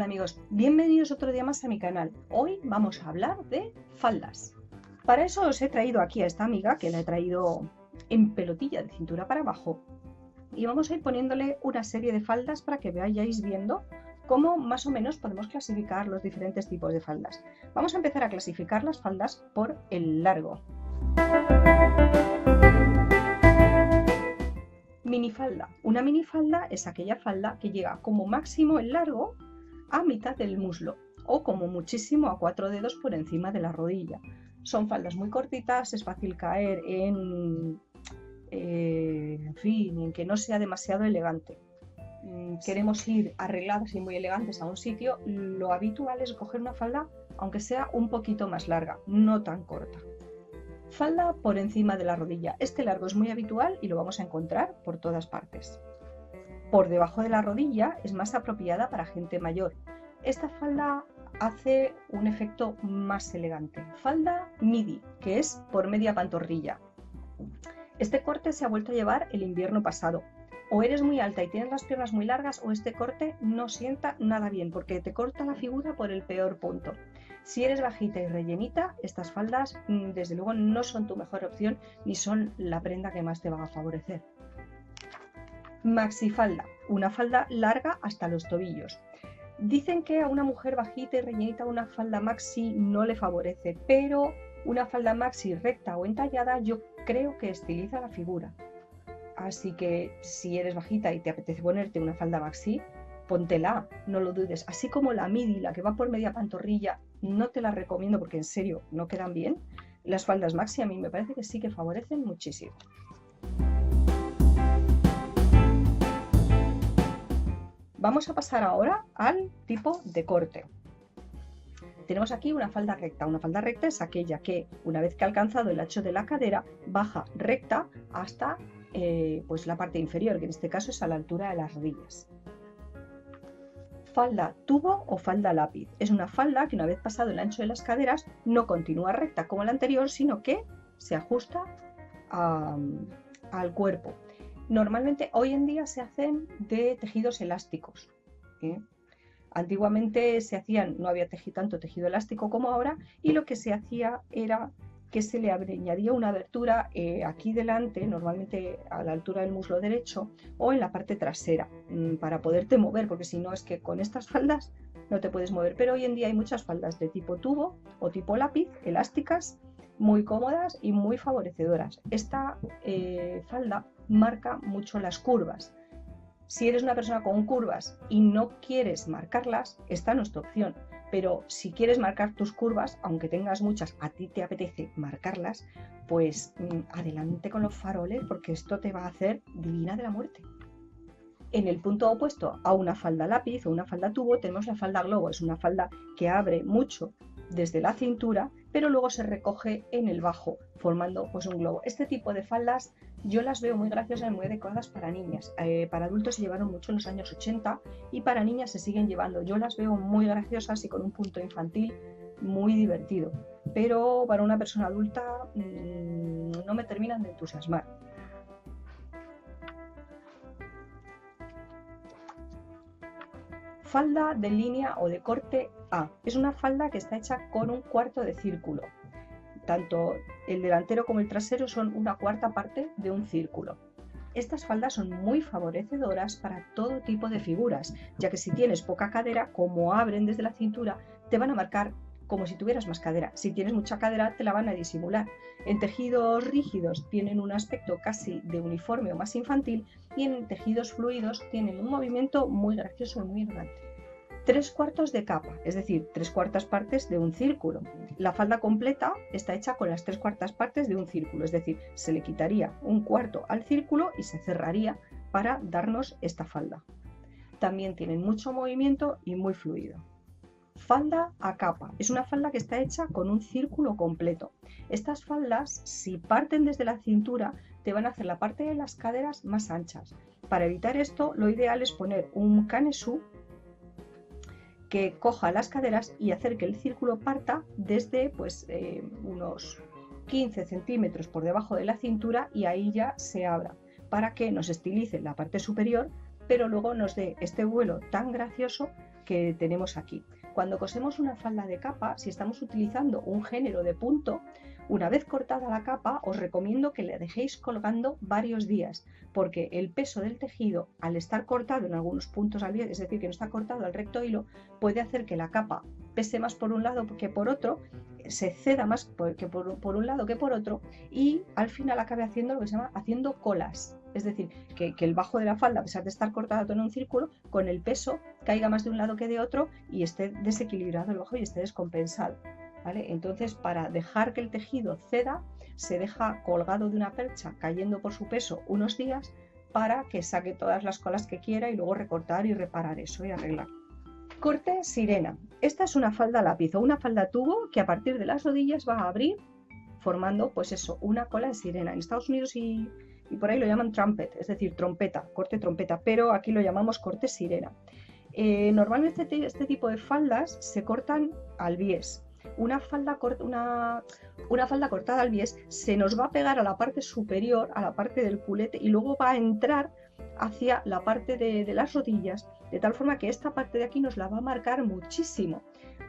amigos, bienvenidos otro día más a mi canal. Hoy vamos a hablar de faldas. Para eso os he traído aquí a esta amiga, que la he traído en pelotilla de cintura para abajo. Y vamos a ir poniéndole una serie de faldas para que vayáis viendo cómo más o menos podemos clasificar los diferentes tipos de faldas. Vamos a empezar a clasificar las faldas por el largo. Minifalda. Una minifalda es aquella falda que llega como máximo en largo a mitad del muslo o como muchísimo a 4 dedos por encima de la rodilla. Son faldas muy cortitas, es fácil caer en fin, en que no sea demasiado elegante. Queremos ir arregladas y muy elegantes a un sitio, lo habitual es coger una falda aunque sea un poquito más larga, no tan corta. Falda por encima de la rodilla. Este largo es muy habitual y lo vamos a encontrar por todas partes. Por debajo de la rodilla es más apropiada para gente mayor. Esta falda hace un efecto más elegante. Falda midi, que es por media pantorrilla. Este corte se ha vuelto a llevar el invierno pasado. O eres muy alta y tienes las piernas muy largas, o este corte no sienta nada bien porque te corta la figura por el peor punto. Si eres bajita y rellenita, estas faldas desde luego no son tu mejor opción ni son la prenda que más te va a favorecer. Maxifalda, una falda larga hasta los tobillos. Dicen que a una mujer bajita y rellenita una falda maxi no le favorece, pero una falda maxi recta o entallada yo creo que estiliza la figura. Así que si eres bajita y te apetece ponerte una falda maxi, póntela, no lo dudes. Así como la midi, la que va por media pantorrilla, no te la recomiendo porque en serio no quedan bien. Las faldas maxi a mí me parece que sí que favorecen muchísimo. Vamos a pasar ahora al tipo de corte. Tenemos aquí una falda recta. Una falda recta es aquella que, una vez que ha alcanzado el ancho de la cadera, baja recta hasta pues la parte inferior, que en este caso es a la altura de las rodillas. Falda tubo o falda lápiz. Es una falda que una vez pasado el ancho de las caderas no continúa recta como la anterior, sino que se ajusta al cuerpo. Normalmente hoy en día se hacen de tejidos elásticos. Antiguamente no había tanto tejido elástico como ahora, y lo que se hacía era que se le añadía una abertura aquí delante, normalmente a la altura del muslo derecho o en la parte trasera, para poderte mover, porque si no es que con estas faldas no te puedes mover. Pero hoy en día hay muchas faldas de tipo tubo o tipo lápiz, elásticas, muy cómodas y muy favorecedoras. Esta falda marca mucho las curvas. Si eres una persona con curvas y no quieres marcarlas, esta no es tu opción. Pero si quieres marcar tus curvas, aunque tengas muchas, a ti te apetece marcarlas, pues adelante con los faroles, porque esto te va a hacer divina de la muerte. En el punto opuesto a una falda lápiz o una falda tubo tenemos la falda globo. Es una falda que abre mucho desde la cintura, pero luego se recoge en el bajo, formando pues un globo. Este tipo de faldas yo las veo muy graciosas y muy adecuadas para niñas. Para adultos se llevaron mucho en los años 80 y para niñas se siguen llevando. Yo las veo muy graciosas y con un punto infantil muy divertido, pero para una persona adulta no me terminan de entusiasmar. Falda de línea o de corte A. Es una falda que está hecha con un cuarto de círculo. Tanto el delantero como el trasero son una cuarta parte de un círculo. Estas faldas son muy favorecedoras para todo tipo de figuras, ya que si tienes poca cadera, como abren desde la cintura, te van a marcar como si tuvieras más cadera. Si tienes mucha cadera, te la van a disimular. En tejidos rígidos tienen un aspecto casi de uniforme o más infantil, y en tejidos fluidos tienen un movimiento muy gracioso y muy elegante. 3/4 de capa, es decir, 3/4 partes de un círculo. La falda completa está hecha con las 3/4 partes de un círculo, es decir, se le quitaría un cuarto al círculo y se cerraría para darnos esta falda. También tienen mucho movimiento y muy fluido. Falda a capa. Es una falda que está hecha con un círculo completo. Estas faldas, si parten desde la cintura, te van a hacer la parte de las caderas más anchas. Para evitar esto, lo ideal es poner un canesú que coja las caderas y hacer que el círculo parta desde unos 15 centímetros por debajo de la cintura, y ahí ya se abra, para que nos estilice la parte superior, pero luego nos dé este vuelo tan gracioso que tenemos aquí. Cuando cosemos una falda de capa, si estamos utilizando un género de punto, una vez cortada la capa, os recomiendo que la dejéis colgando varios días, porque el peso del tejido, al estar cortado en algunos puntos al bies, es decir, que no está cortado al recto hilo, puede hacer que la capa pese más por un lado que por otro, se ceda más por un lado que por otro, y al final acabe haciendo lo que se llama haciendo colas. Es decir, que el bajo de la falda, a pesar de estar cortado todo en un círculo, con el peso caiga más de un lado que de otro y esté desequilibrado el bajo y esté descompensado. ¿Vale? Entonces, para dejar que el tejido ceda, se deja colgado de una percha, cayendo por su peso unos días, para que saque todas las colas que quiera y luego recortar y reparar eso y arreglar. Corte sirena. Esta es una falda lápiz o una falda tubo que a partir de las rodillas va a abrir formando, pues eso, una cola de sirena. En Estados Unidos y por ahí lo llaman trumpet, es decir, trompeta, corte trompeta, pero aquí lo llamamos corte sirena. Normalmente este tipo de faldas se cortan al bies. Una falda cortada al bies se nos va a pegar a la parte superior, a la parte del culete, y luego va a entrar hacia la parte de las rodillas, de tal forma que esta parte de aquí nos la va a marcar muchísimo.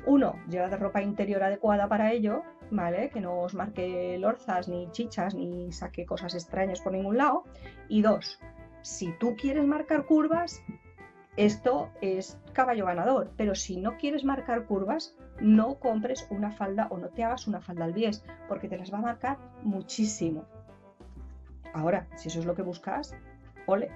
Uno, llevad ropa interior adecuada para ello, ¿vale? Que no os marque lorzas, ni chichas, ni saque cosas extrañas por ningún lado. Y dos, si tú quieres marcar curvas, esto es caballo ganador, pero si no quieres marcar curvas, no compres una falda o no te hagas una falda al bies, porque te las va a marcar muchísimo. Ahora, si eso es lo que buscas, ole.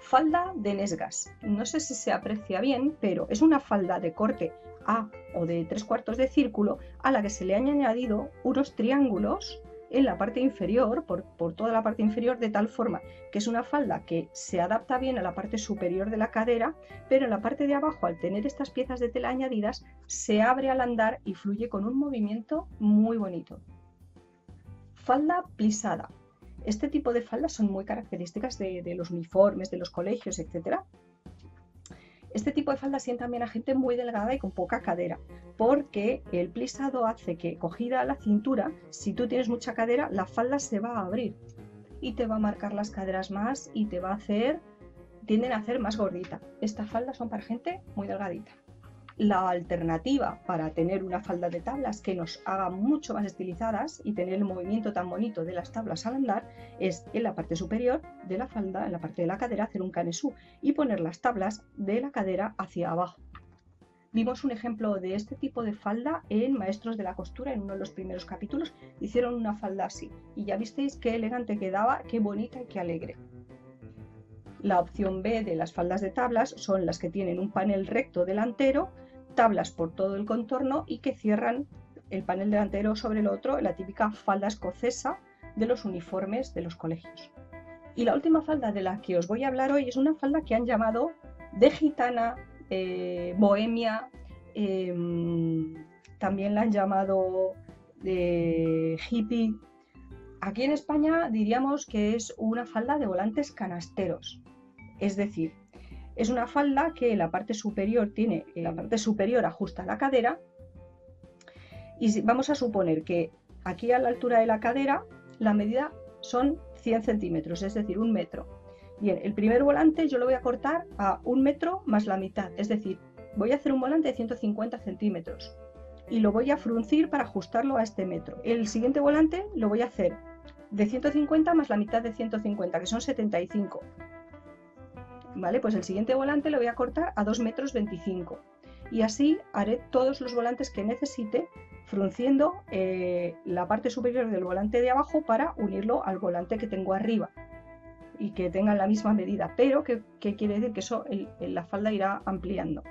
Falda de nesgas. No sé si se aprecia bien, pero es una falda de corte A o de 3/4 de círculo a la que se le han añadido unos triángulos en la parte inferior, por toda la parte inferior, de tal forma que es una falda que se adapta bien a la parte superior de la cadera, pero en la parte de abajo, al tener estas piezas de tela añadidas, se abre al andar y fluye con un movimiento muy bonito. Falda plisada. Este tipo de faldas son muy características de los uniformes, de los colegios, etc. Este tipo de faldas sientan también a gente muy delgada y con poca cadera, porque el plisado hace que, cogida a la cintura, si tú tienes mucha cadera, la falda se va a abrir y te va a marcar las caderas más y te va a hacer, tienden a hacer más gordita. Estas faldas son para gente muy delgadita. La alternativa para tener una falda de tablas que nos haga mucho más estilizadas y tener el movimiento tan bonito de las tablas al andar es en la parte superior de la falda, en la parte de la cadera, hacer un canesú y poner las tablas de la cadera hacia abajo. Vimos un ejemplo de este tipo de falda en Maestros de la Costura, en uno de los primeros capítulos. Hicieron una falda así y ya visteis qué elegante quedaba, qué bonita y qué alegre. La opción B de las faldas de tablas son las que tienen un panel recto delantero, tablas por todo el contorno y que cierran el panel delantero sobre el otro, la típica falda escocesa de los uniformes de los colegios. Y la última falda de la que os voy a hablar hoy es una falda que han llamado de gitana, bohemia, también la han llamado de hippie. Aquí en España diríamos que es una falda de volantes canasteros, es decir, es una falda que la parte superior ajusta la cadera y vamos a suponer que aquí a la altura de la cadera la medida son 100 centímetros, es decir, 1 metro. Bien, el primer volante yo lo voy a cortar a 1 metro más la mitad, es decir, voy a hacer un volante de 150 centímetros y lo voy a fruncir para ajustarlo a este metro. El siguiente volante lo voy a hacer de 150 más la mitad de 150, que son 75. Vale, pues el siguiente volante lo voy a cortar a 2,25 metros y así haré todos los volantes que necesite, frunciendo la parte superior del volante de abajo para unirlo al volante que tengo arriba y que tengan la misma medida, pero que quiere decir que eso la falda irá ampliando.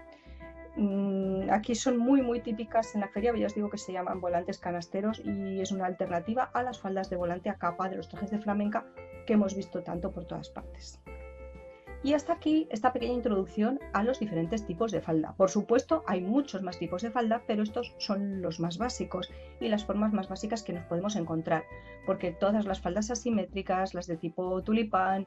Aquí son muy típicas en la feria, ya os digo que se llaman volantes canasteros y es una alternativa a las faldas de volante a capa de los trajes de flamenca que hemos visto tanto por todas partes. Y hasta aquí esta pequeña introducción a los diferentes tipos de falda. Por supuesto, hay muchos más tipos de falda, pero estos son los más básicos y las formas más básicas que nos podemos encontrar, porque todas las faldas asimétricas, las de tipo tulipán,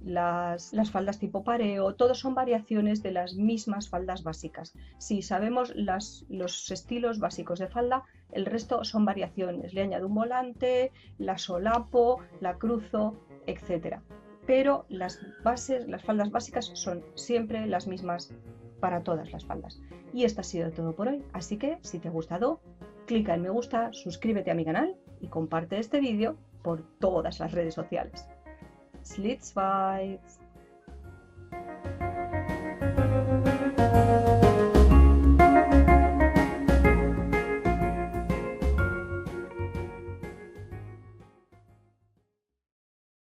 las faldas tipo pareo, todos son variaciones de las mismas faldas básicas. Si sabemos los estilos básicos de falda, el resto son variaciones. Le añado un volante, la solapo, la cruzo, etc. pero las bases, las faldas básicas son siempre las mismas para todas las faldas. Y esto ha sido todo por hoy, así que si te ha gustado, clica en me gusta, suscríbete a mi canal y comparte este vídeo por todas las redes sociales. Slits Vibes.